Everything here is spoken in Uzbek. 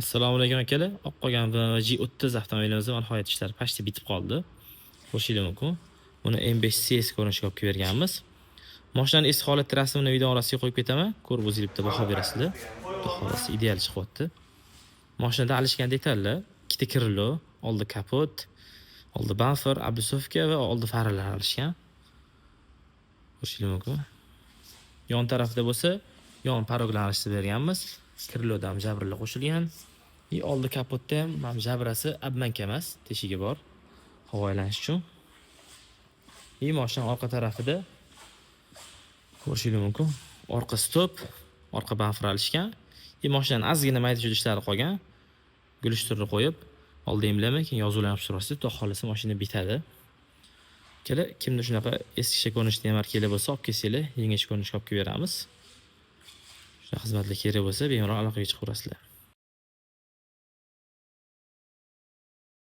Assalomu alaykum akalar. Olib qolgan BMW G30 avtomobilimizni nihoyat ishlari почти bitib qoldi. Ko'rishingiz mumkin. Buni M5 CS ko'rinishga olib berganmiz. Mashinani eski holatda rasmini video orasiga qo'yib ketaman. Ko'rib o'zingizlar baho berasizlar. Xudo xolasa ideal chiqyapti. Mashinada alishgan detallar, ikkita krilo, oldi kapot, oldi bamper, obusovka va oldi faralar alishgan. Ko'rishingiz mumkin. Yon tarafda bo'lsa, yon paroglar alishtirib berganmiz. Kriloda ham jabrlar qo'shilgan. Oldi kapotda ham jabrasi obmanka emas, teshigi bor. Havo aylanish uchun. Mashina orqa tarafida ko'rishingiz mumkin. Orqa stop, orqa bamper alishgan. Mashinaning ozgina mayda ishlari qolgan. Gulishtirni qo'yib, oldi emlama, keyin yozuvlarni olib turasiz. Xudo xolasa mashina bitadi. Kelar, kimda shunaqa eskicha ko'rinishda ham kelar bo'lsa, olib kelsanglar, yangicha ko'rinishga olib beramiz. Shunaqa xizmatlar kerak bo'lsa, bemalol aloqaga chiqaverasizlar.